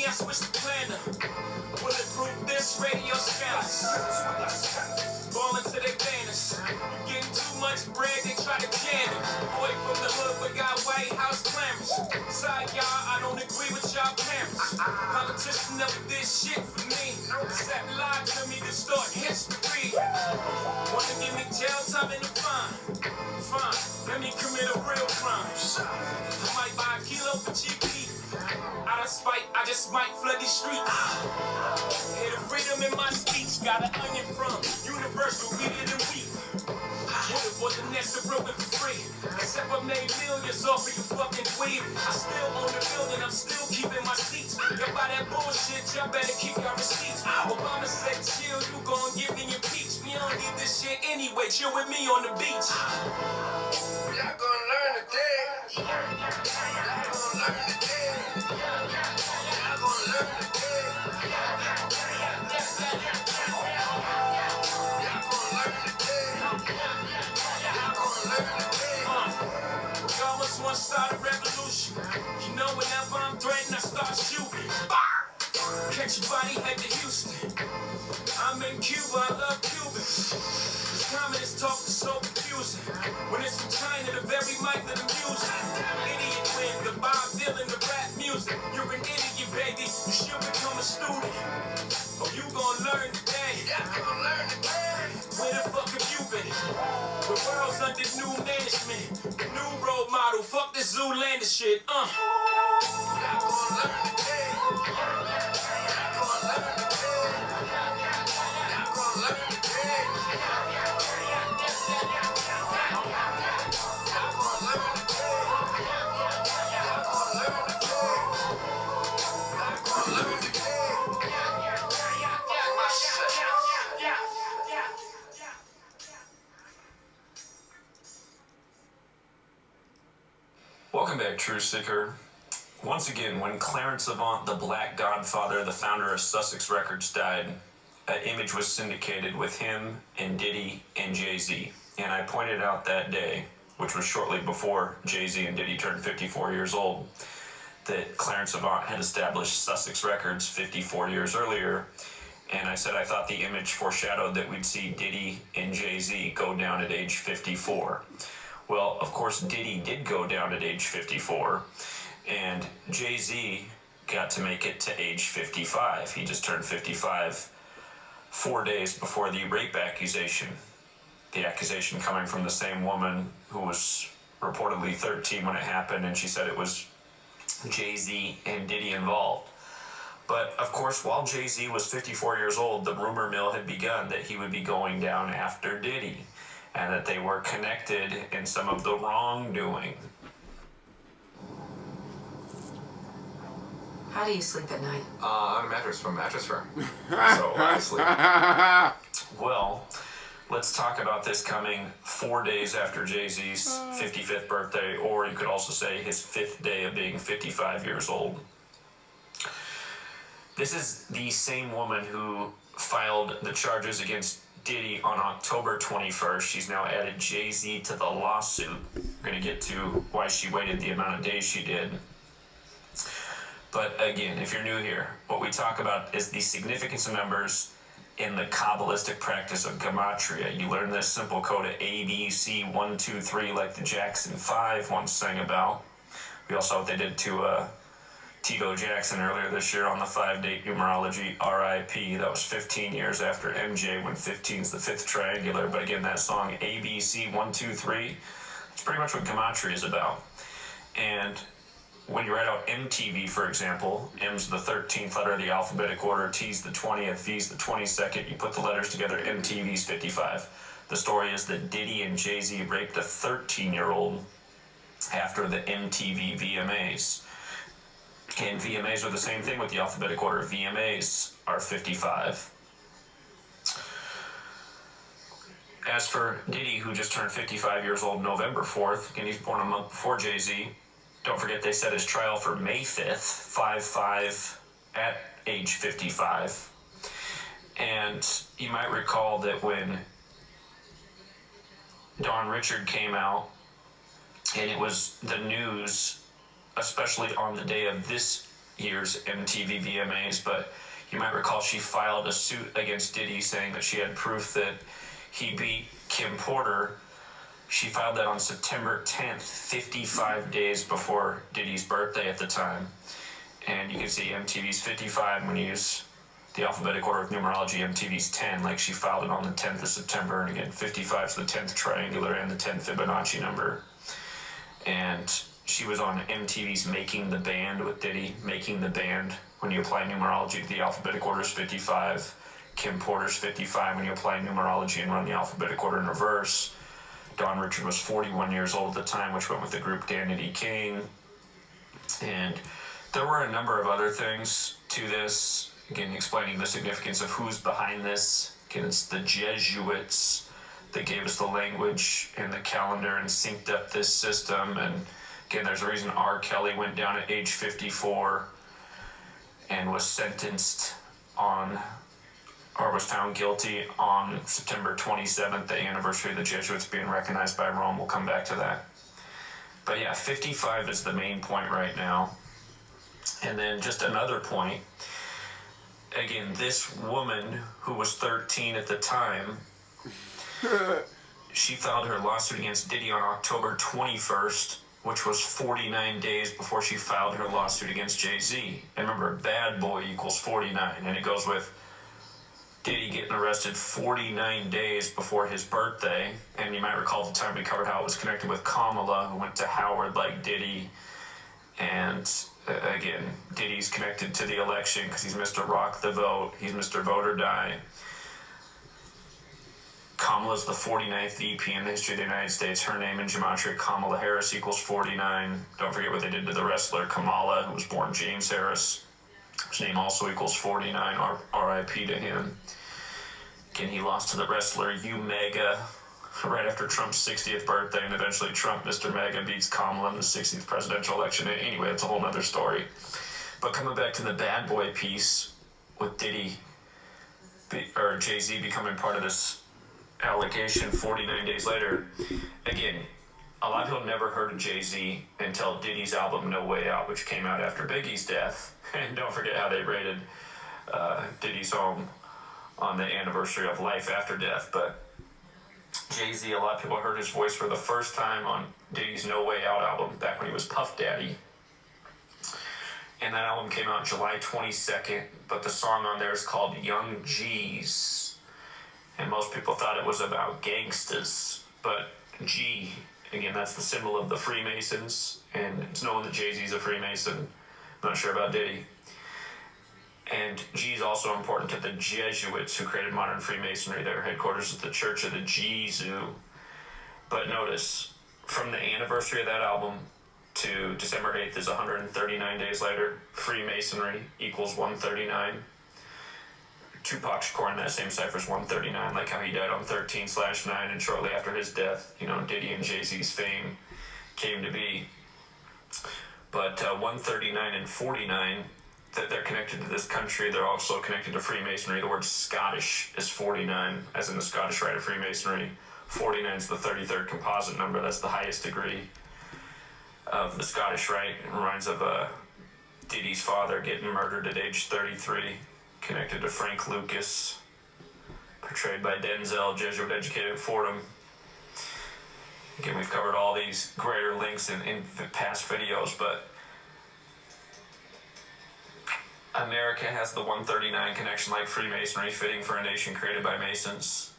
me, I switched the planner. Bulletproof this, radio scanners. Ballin' to they banners. You getting too much bread, they try to jam it. Boy from the hood, but got White House clamors. Sorry, y'all, I don't agree with y'all parents. Politicians never did shit for me. Except lie to me to start history. Wanna give me jail time in the fine? Fine, let me commit a real crime. I might buy a kilo for GP. Out of spite, I just might flood these streets. Hear the freedom in my speech. Got an onion from Universal, read it and weep. Would've bought the next to broken for free. Except I made millions off of you fucking dweeb. I still own the building, I'm still keeping my seats. Y'all buy that bullshit, y'all better keep your receipts. Obama said chill, you gon' give me impeach. We don't need this shit anyway, chill with me on the beach. Y'all gonna learn today. Y'all gonna learn today. Y'all gonna learn today. Y'all must want to start a revolution. You know whenever I'm threatened, I start shooting. Catch your body, head to Houston. I'm in Cuba, I love Cubans. This communist talk is so confusing. When it's from China, the very mic that I'm using. Idiot win, the Bob Dylan, the rap music. You're an idiot, baby. You should become a student. Oh, you gon' learn today. Yeah, gonna learn today. Where the fuck have you been? The world's under new management. The new role model. Fuck this Zoolander shit. Y'all gonna learn today. Y'all gonna learn today. Y'all gonna learn today. Welcome back, Truth Seeker. Once again, when Clarence Avant, the Black Godfather, the founder of Sussex Records, died, an image was syndicated with him and Diddy and Jay-Z. And I pointed out that day, which was shortly before Jay-Z and Diddy turned 54 years old, that Clarence Avant had established Sussex Records 54 years earlier. And I said I thought the image foreshadowed that we'd see Diddy and Jay-Z go down at age 54. Well, of course, Diddy did go down at age 54, and Jay-Z got to make it to age 55. He just turned 55 4 days before the rape accusation. The accusation coming from the same woman who was reportedly 13 when it happened, and she said it was Jay-Z and Diddy involved. But, of course, while Jay-Z was 54 years old, the rumor mill had begun that he would be going down after Diddy, and that they were connected in some of the wrongdoing. How do you sleep at night? On a mattress from Mattress Firm. So I sleep. Well, let's talk about this coming 4 days after Jay-Z's 55th birthday, or you could also say his 5th day of being 55 years old. This is the same woman who filed the charges against Diddy on October 21st. She's now added Jay-Z to the lawsuit. We're going to get to why she waited the amount of days she did. But again, if you're new here, what we talk about is the significance of numbers in the Kabbalistic practice of gematria. You learn this simple code of A, B, C, 1, 2, 3, like the Jackson 5 once sang about. We also saw what they did to Tito Jackson earlier this year on the 5-date numerology, RIP. That was 15 years after MJ, when 15's the fifth triangular. But again, that song ABC 1, 2, 3, it's pretty much what gematria is about. And when you write out MTV, for example, M's the 13th letter of the alphabetic order, T's the 20th, V's the 22nd, you put the letters together, MTV's 55. The story is that Diddy and Jay-Z raped a 13-year-old after the MTV VMAs. And VMAs are the same thing with the alphabetic order. VMAs are 55. As for Diddy, who just turned 55 years old November 4th, and he's born a month before Jay-Z, don't forget they set his trial for May 5th, 5/5, at age 55. And you might recall that when Don Richard came out, and it was the news, especially on the day of this year's MTV VMAs, but you might recall she filed a suit against Diddy saying that she had proof that he beat Kim Porter. She filed that on September 10th, 55 days before Diddy's birthday at the time. And you can see MTV's 55 when you use the alphabetic order of numerology. MTV's 10, like she filed it on the 10th of September. And again, 55 is the 10th triangular and the 10th Fibonacci number. And she was on MTV's Making the Band with Diddy. Making the Band, when you apply numerology to the alphabetic order, is 55. Kim Porter's 55 when you apply numerology and run the alphabetic order in reverse. Don Richard was 41 years old at the time, which went with the group Danity King. And there were a number of other things to this, again, explaining the significance of who's behind this. Again, it's the Jesuits that gave us the language and the calendar and synced up this system. And again, there's a reason R. Kelly went down at age 54 and was sentenced on, or was found guilty on September 27th, the anniversary of the Jesuits being recognized by Rome. We'll come back to that. But yeah, 55 is the main point right now. And then just another point, again, this woman who was 13 at the time, she filed her lawsuit against Diddy on October 21st, which was 49 days before she filed her lawsuit against Jay-Z. And remember, bad boy equals 49, and it goes with Diddy getting arrested 49 days before his birthday. And you might recall at the time we covered how it was connected with Kamala, who went to Howard like Diddy. And again, Diddy's connected to the election because he's Mr. Rock the Vote. He's Mr. Vote or Die. Kamala's the 49th VP in the history of the United States. Her name in gematria, Kamala Harris, equals 49. Don't forget what they did to the wrestler Kamala, who was born James Harris. His name also equals 49, R.I.P. to him. Again, he lost to the wrestler U-Mega right after Trump's 60th birthday, and eventually Trump, Mr. Mega, beats Kamala in the 60th presidential election. Anyway, it's a whole nother story. But coming back to the bad boy piece with Diddy, or Jay-Z becoming part of this allegation 49 days later, again, a lot of people never heard of Jay-Z until Diddy's album No Way Out, which came out after Biggie's death. And don't forget how they rated Diddy's home on the anniversary of Life After Death. But Jay-Z, a lot of people heard his voice for the first time on Diddy's No Way Out album back when he was Puff Daddy. And that album came out July 22nd, but the song on there is called Young G's. And most people thought it was about gangsters. But G, again, that's the symbol of the Freemasons, and it's known that Jay-Z's a Freemason. Not sure about Diddy. And G is also important to the Jesuits who created modern Freemasonry. Their headquarters at the Church of the Jesu. But notice, from the anniversary of that album to December 8th is 139 days later. Freemasonry equals 139. Tupac Shakur in that same cipher is 139, like how he died on 13/9, and shortly after his death, Diddy and Jay-Z's fame came to be. But 139 and 49, that they're connected to this country. They're also connected to Freemasonry. The word Scottish is 49, as in the Scottish Rite of Freemasonry. 49 is the 33rd composite number. That's the highest degree of the Scottish Rite. It reminds of Diddy's father getting murdered at age 33, connected to Frank Lucas, portrayed by Denzel, Jesuit educated at Fordham. Again, we've covered all these greater links in past videos, but America has the 139 connection like Freemasonry, fitting for a nation created by Masons.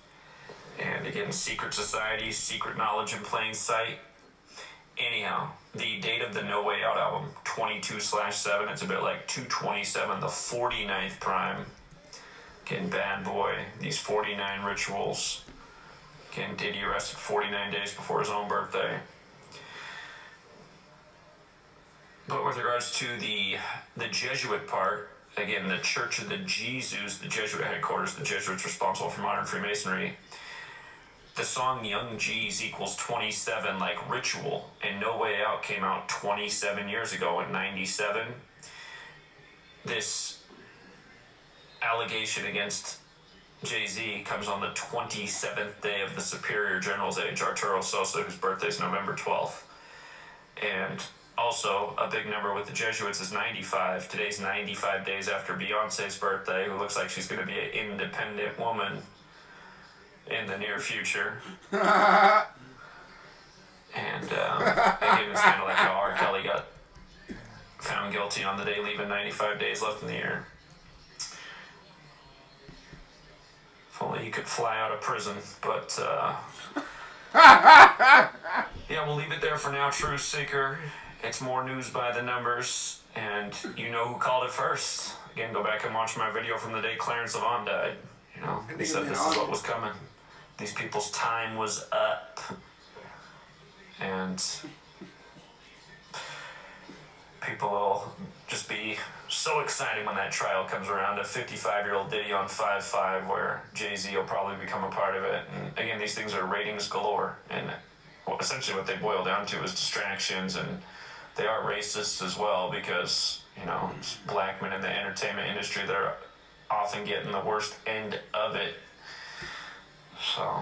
And again, secret societies, secret knowledge in plain sight. Anyhow, the date of the No Way Out album, 22/7, it's a bit like 227, the 49th prime. Again, bad boy, these 49 rituals. Again, Diddy arrested 49 days before his own birthday. But with regards to the Jesuit part, again, the Church of the Jesus, the Jesuit headquarters, the Jesuits responsible for modern Freemasonry, the song Young G's equals 27, like Ritual, and No Way Out came out 27 years ago in 97. This allegation against Jay-Z comes on the 27th day of the Superior General's age, Arturo Sosa, whose birthday is November 12th. And Also, a big number with the Jesuits is 95. Today's 95 days after Beyonce's birthday, who looks like she's going to be an independent woman in the near future. And again, it's kind of like how R. Kelly got found guilty on the day, leaving 95 days left in the year. If only he could fly out of prison. But, yeah, we'll leave it there for now, Truth Seeker. It's more news by the numbers, and you know who called it first. Again, go back and watch my video from the day Clarence Avant died. You know, he said this is what was coming. These people's time was up. And people will just be so excited when that trial comes around. A 55-year-old Diddy on 5-5, where Jay-Z will probably become a part of it. And again, these things are ratings galore. And essentially what they boil down to is distractions, and they are racist as well, because, you know, black men in the entertainment industry, they're often getting the worst end of it. So,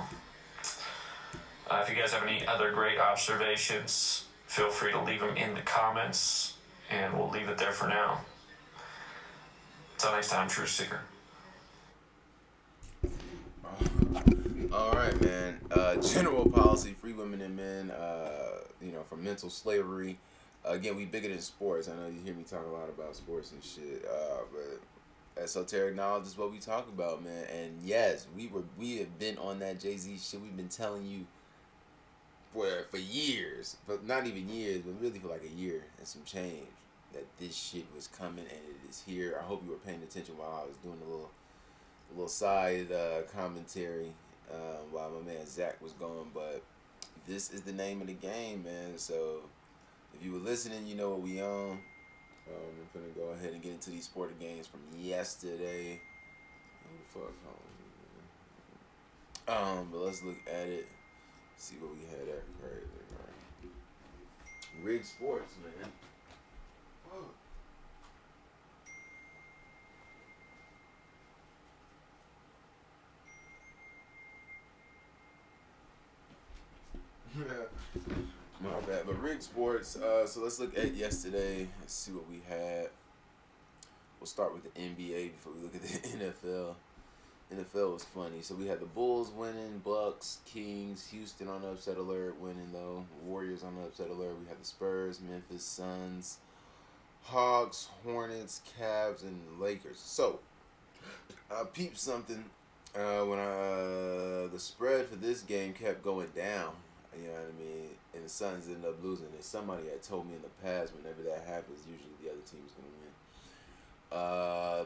if you guys have any other great observations, feel free to leave them in the comments, and we'll leave it there for now. Until next time, Truth Seeker. All right, man. General policy, free women and men, from mental slavery. Again, we bigger than sports. I know you hear me talk a lot about sports and shit, but esoteric knowledge is what we talk about, man. And yes, we have been on that Jay-Z shit. We've been telling you for years, but not even years, but really for like a year and some change, that this shit was coming, and it is here. I hope you were paying attention while I was doing a little side commentary while my man Zach was going. But this is the name of the game, man. So if you were listening, you know what we on. I'm gonna go ahead and get into these sporting games from yesterday. What the fuck? But let's look at it. See what we had at right there. Rig Sports, man. My bad. But Rig Sports, so let's look at yesterday. Let's see what we had. We'll start with the NBA before we look at the NFL. NFL was funny. So we had the Bulls winning, Bucks, Kings, Houston on the upset alert winning though, Warriors on the upset alert. We had the Spurs, Memphis, Suns, Hawks, Hornets, Cavs, and Lakers. So I peeped something when the spread for this game kept going down. You know what I mean? And the Suns ended up losing. And somebody had told me in the past, whenever that happens, usually the other team's gonna win.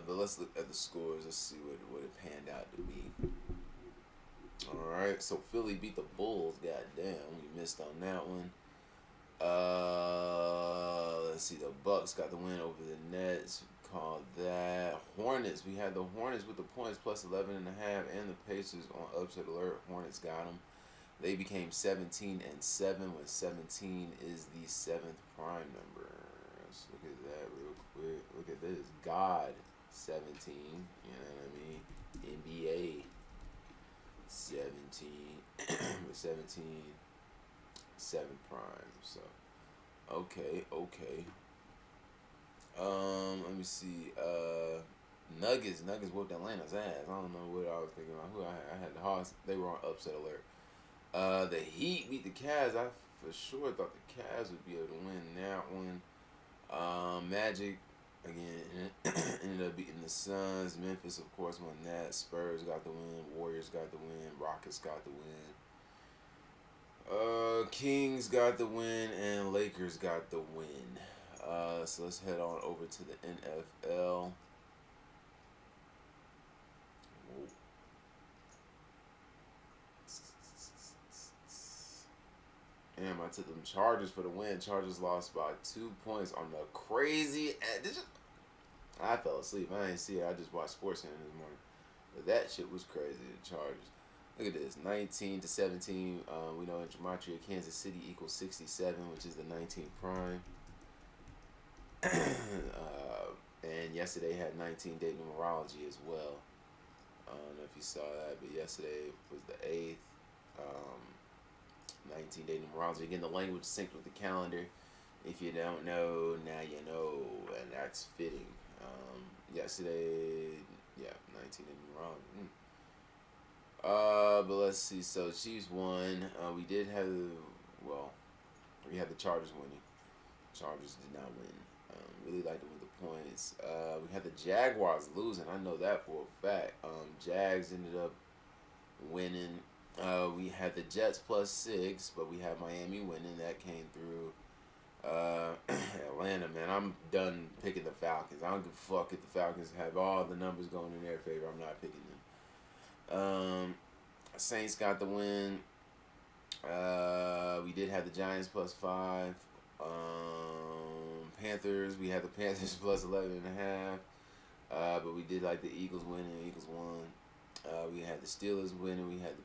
But let's look at the scores. Let's see what it panned out to be. All right, so Philly beat the Bulls. Goddamn, we missed on that one. Let's see. The Bucks got the win over the Nets. Called that. Hornets. We had the Hornets with the points plus 11.5, and the Pacers on upset alert. Hornets got them. They became 17-7, when 17 is the 7th prime number. Let's look at that real quick. Look at this. God 17. You know what I mean? NBA 17. with 17. 7th prime. So, okay. Let me see. Nuggets whooped Atlanta's ass. I don't know what I was thinking about. Who I had the Hawks. They were on upset alert. The Heat beat the Cavs. I for sure thought the Cavs would be able to win that one. Magic, again, ended up beating the Suns. Memphis, of course, won that. Spurs got the win. Warriors got the win. Rockets got the win. Kings got the win. And Lakers got the win. So let's head on over to the NFL. Damn, I took them Chargers for the win. Chargers lost by 2 points on the crazy. I fell asleep. I didn't see it. I just watched SportsCenter this morning. But that shit was crazy. The Chargers. Look at this. 19-17. We know in Gematria, Kansas City equals 67, which is the 19th prime. And yesterday had 19-day numerology as well. I don't know if you saw that, but yesterday was the 8th. 19-day numerology. Again, the language synced with the calendar If you don't know, now you know, and that's fitting. Yesterday, yeah, 19 in numerology. But let's see. So Chiefs won. We did have, well, we had the Chargers winning. Chargers did not win. Really liked it with the points. We had the Jaguars losing. I know that for a fact. Jags ended up winning. We had the Jets +6, but we had Miami winning. That came through. Atlanta, man, I'm done picking the Falcons. I don't give a fuck if the Falcons have all the numbers going in their favor. I'm not picking them. Saints got the win. We did have the Giants +5. Panthers, we had the Panthers +11.5. But we did like the Eagles winning. The Eagles won. We had the Steelers winning. We had the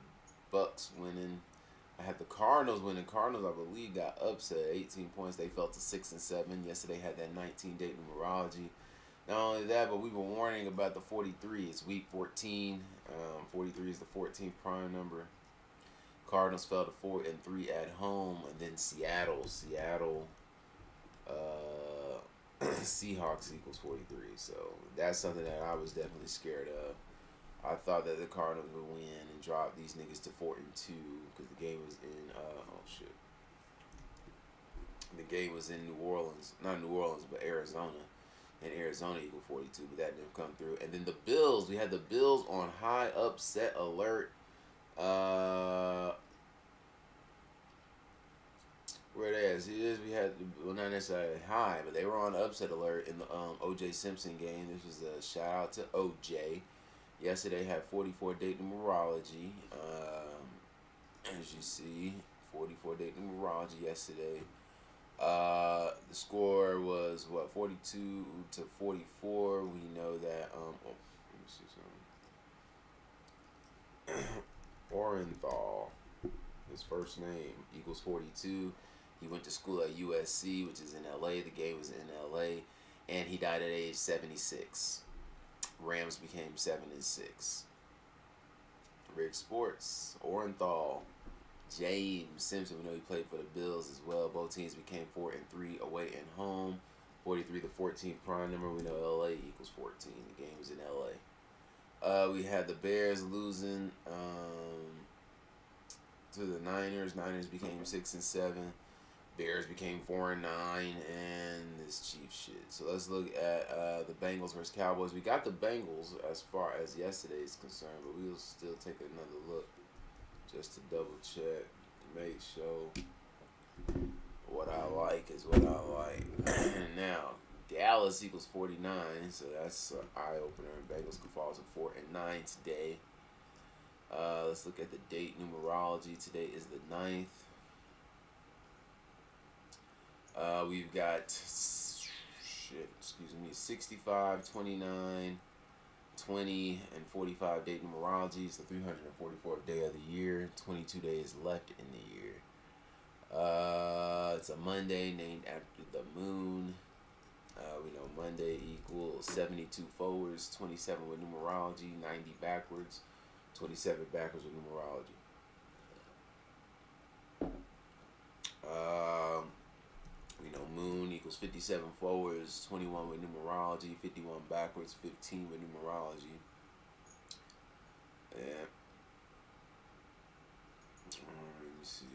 Bucks winning. I had the Cardinals winning. Cardinals, I believe, got upset 18 points. They fell to 6-7. Yesterday had that 19-day numerology. Not only that, but we were warning about the 43. It's week 14. 43 is the 14th prime number. Cardinals fell to 4-3 at home, and then Seattle, Seahawks = 43. So that's something that I was definitely scared of. I thought that the Cardinals would win and drop these niggas to 4-2 because the game was in The game was in New Orleans, not New Orleans, but Arizona, and Arizona = 42, but that didn't come through. And then the Bills, we had the Bills on high upset alert. Where they at? See, we had, well, not necessarily high, but they were on upset alert in the O.J. Simpson game. This was a shout out to O.J. Yesterday had 44 date numerology. As you see, 44 date numerology yesterday. The score was 42-44. We know that. Let me see something. Orenthal, his first name = 42. He went to school at USC, which is in LA. The game was in LA, and he died at age 76. Rams became 7-6. Rick Sports, Orenthal, James Simpson. We know he played for the Bills as well. Both teams became 4-3 away and home. 43, the 14th prime number. We know LA = 14. The game was in LA. We had the Bears losing to the Niners. Niners became 6-7. Bears became 4-9, and this Chiefs shit. So let's look at the Bengals versus Cowboys. We got the Bengals as far as yesterday is concerned, but we'll still take another look just to double check, make sure what I like is what I like. Now, Dallas = 49, so that's an eye opener. Bengals could fall to 4-9 today. Let's look at the date numerology. Today is the 9th. We've got 65, 29, 20, and 45 date numerology. It's the 344th day of the year. 22 days left in the year. It's a Monday named after the moon. We know Monday = 72 forwards, 27 with numerology, 90 backwards, 27 backwards with numerology. We know moon = 57 forwards, 21 with numerology, 51 backwards, 15 with numerology. Yeah. Let me see.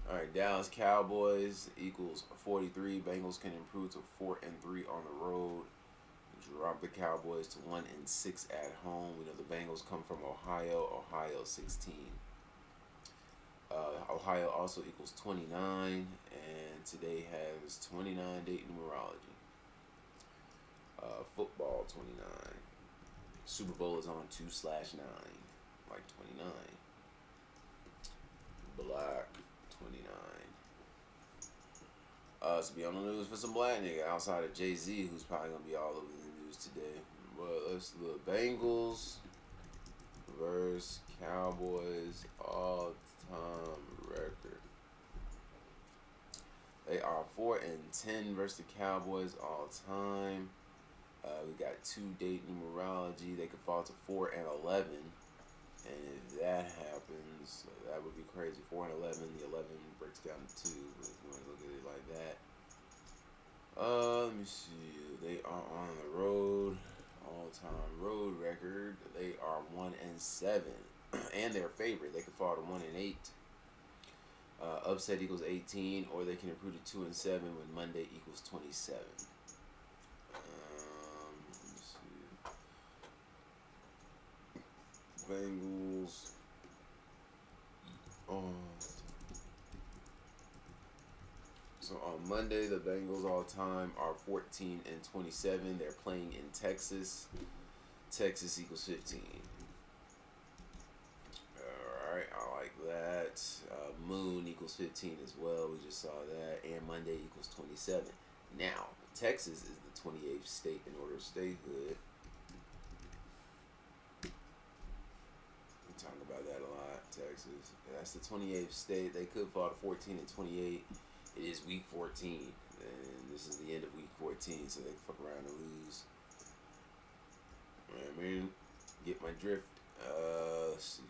Alright, Dallas Cowboys = 43. Bengals can improve to 4-3 on the road. Drop the Cowboys to 1-6 at home. We know the Bengals come from Ohio. Ohio 16. Ohio also = 29, and today has 29 date numerology. Football 29. Super Bowl is on 2/9, like 29. Black 29. So be on the news for some black nigga outside of Jay-Z, who's probably gonna be all over the news today. But let's look. Bengals versus Cowboys all-time record. They are 4-10 versus the Cowboys all time. We got 2 date numerology. They could fall to 4-11. And if that happens, that would be crazy. 4-11. The 11 breaks down to 2. But if you want to look at it like that. Let me see. They are on the road. All-time road record. They are 1-7, and they're favorite. They could fall to 1-8. Upset equals 18, or they can improve to 2-7 when Monday equals 27. Let me see. Bengals. So on Monday, the Bengals all time are 14-27. They're playing in Texas. Texas equals 15. Alright, I like that. Moon equals 15 as well. We just saw that. And Monday equals 27. Now, Texas is the 28th state in order of statehood. We talk about that a lot. Texas. That's the 28th state. They could fall to 14-28. It is week 14. And this is the end of week 14, so they can fuck around and lose. I mean, get my drift. Let's see.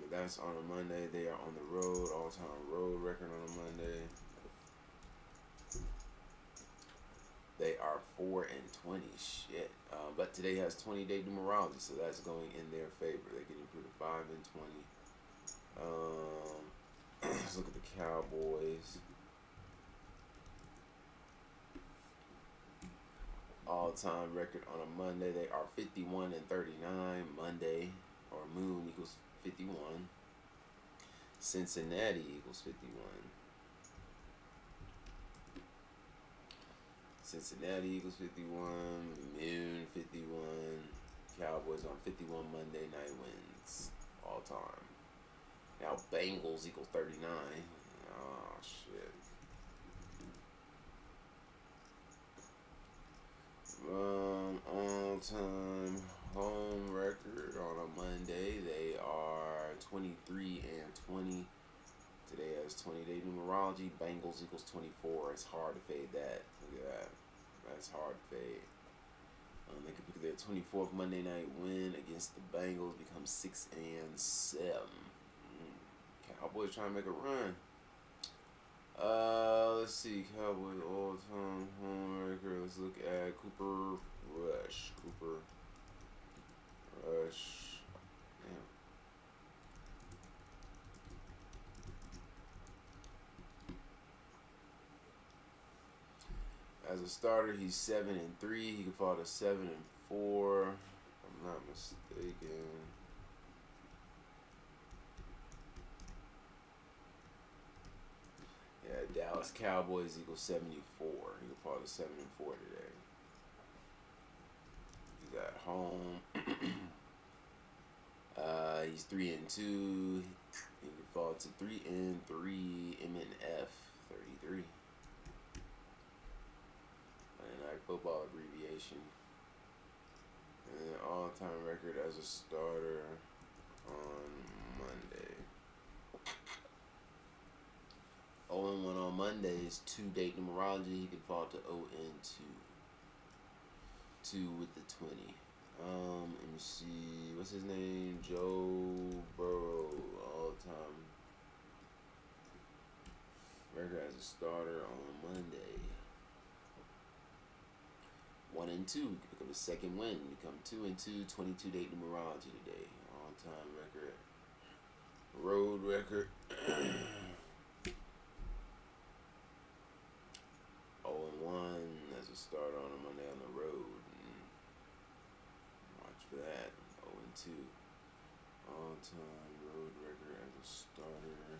But that's on a Monday. They are on the road. All-time road record on a Monday. They are 4-20. Shit. But today has 20-day numerology, so that's going in their favor. They can improve to 5-20. Let's look at the Cowboys. All-time record on a Monday. They are 51-39. Monday, or Moon equals 51. Cincinnati equals 51. Cincinnati equals 51. Moon 51. Cowboys on 51 Monday night wins all time. Now Bengals equals 39. Oh shit. All time home record on a Monday. They are 23-20. Today has 20-day numerology. Bengals equals 24. It's hard to fade that. Look at that. That's hard to fade. They could pick their 24th Monday night win against the Bengals, become 6-7. Cowboys trying to make a run. Let's see. Cowboys all-time home record. Let's look at Cooper Rush. Cooper Rush. Damn. As a starter, he's 7-3. He could fall to 7-4. If I'm not mistaken. Yeah, Dallas Cowboys equals 74. He could fall to 7-4 today. He's at home. He's 3-2. He could fall to 3-3. MNF 33. Monday Night Football abbreviation. And then all-time record as a starter on Monday. 0-1 on Mondays, 2-date numerology. He could fall to 0-2. 2 with the 20. Let me see. What's his name? Joe Burrow. All-time record as a starter on Monday. 1-2. He could pick up his second win. Become 2-2. 22-date numerology today. All-time record. Road record. 0-1 as a starter on a Monday on the road. Watch for that. 0-2. All-time road record as a starter.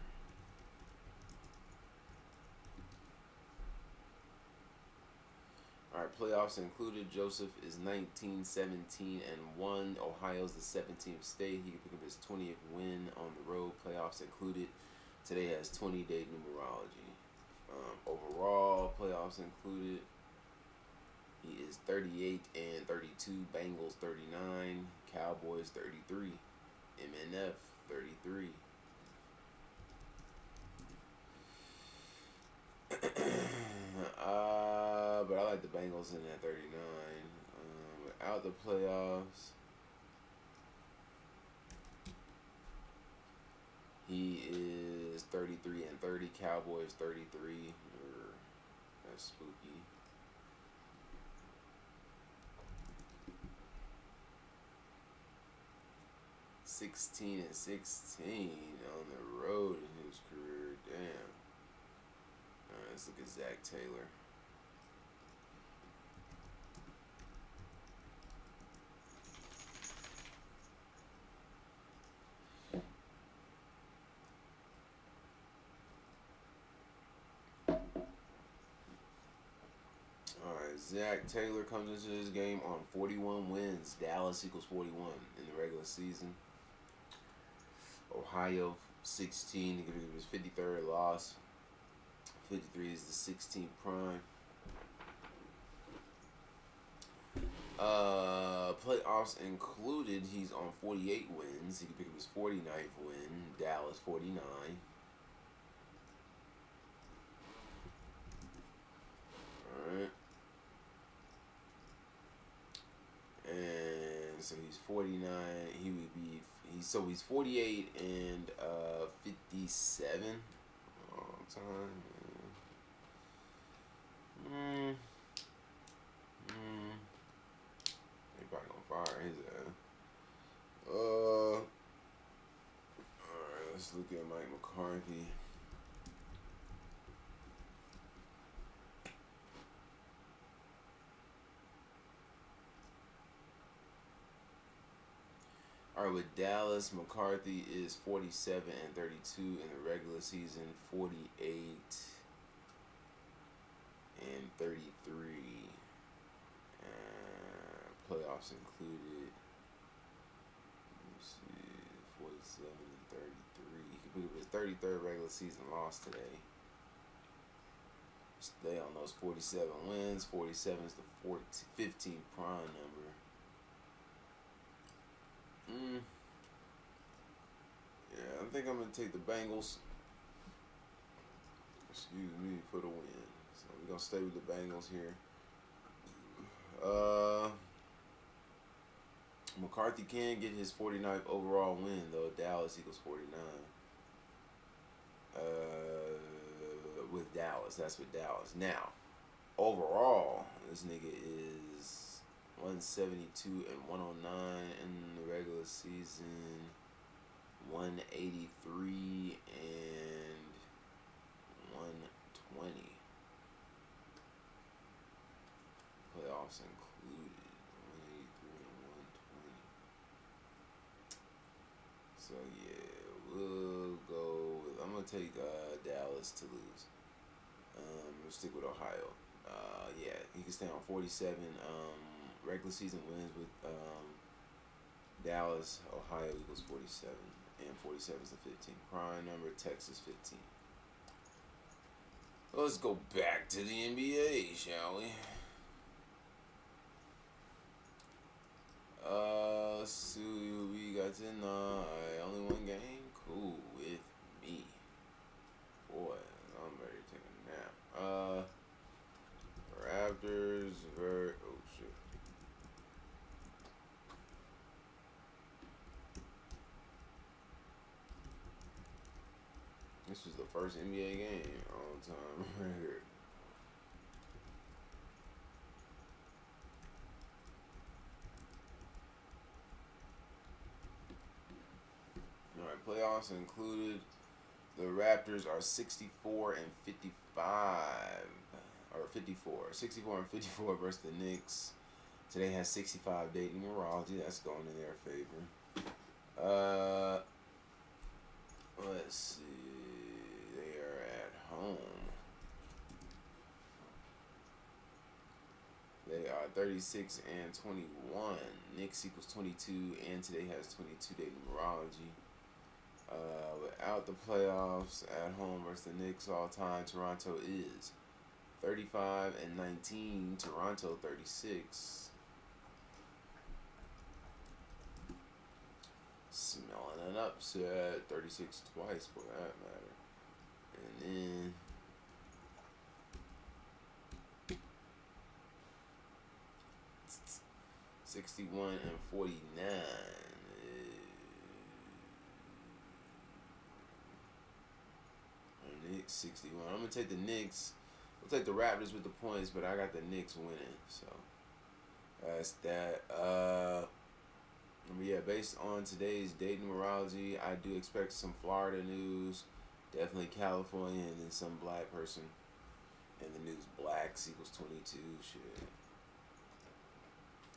Alright, playoffs included. Joseph is 19-17-1. Ohio's the 17th state. He can pick up his 20th win on the road. Playoffs included. Today has 20-day numerology. Overall, playoffs included. He is 38-32. Bengals 39. Cowboys 33. MNF 33. But I like the Bengals in at 39. Without the playoffs, He is 33-30. Cowboys 33. That's spooky. (16-16) on the road in his career. Damn. Alright, let's look at Zach Taylor. Alright, Zach Taylor comes into this game on 41 wins. Dallas equals 41 in the regular season. Ohio 16. He gave his 53rd loss. 53 is the 16th prime. Playoffs included, he's on 48 wins. He could pick up his 49th win. Dallas 49. Alright. And so he's 49. He would be he's 48 and 57 all time. They probably gonna fire his ass. Alright, let's look at Mike McCarthy. Alright, with Dallas, McCarthy is 47-32 in the regular season, 48-33. Playoffs included. Let me see, 47-33. He could pick up his 33rd regular season loss today. Stay on those 47 wins. 47 is the 15 prime number. Yeah, I think I'm gonna take the Bengals. Excuse me, for the win. So we're gonna stay with the Bengals here. McCarthy can get his 49th overall win though. Dallas equals 49. With Dallas, that's with Dallas. Now, overall, this nigga is 172-109 in the regular season. 183 and 120. Playoffs included. 183 and 120. So yeah, we'll go with, I'm gonna take Dallas to lose. We'll stick with Ohio. Yeah, he can stay on 47 regular season wins with Dallas. Ohio equals 47. And 47 is the 15 prime number. Texas 15. Let's go back to the NBA, shall we? Let's see what we got tonight. Only one game? Cool with me. Boy, I'm ready to take a nap. Raptors versus... Oh, shit. This was the first NBA game all the time right here. Alright, playoffs included. The Raptors are 64-55. Or 54. 64-54 versus the Knicks. Today has 65 dating numerology. That's going in their favor. Let's see. They are at home. They are 36-21. Knicks equals 22, and today has 22 day numerology. Without the playoffs, at home versus the Knicks all time, Toronto is 35-19. Toronto 36. Smelling an upset. 36 twice for that matter. And then 61-49. 61. I'm gonna take the Knicks. We'll take the Raptors with the points, but I got the Knicks winning. So that's that. Yeah, based on today's dating numerology, I do expect some Florida news, definitely California, and then some black person in the news. Blacks equals 22. Shit.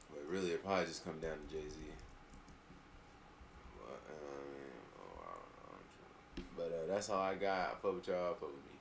But really, it probably just come down to Jay-Z. But that's all I got. I fuck with y'all. Fuck with me.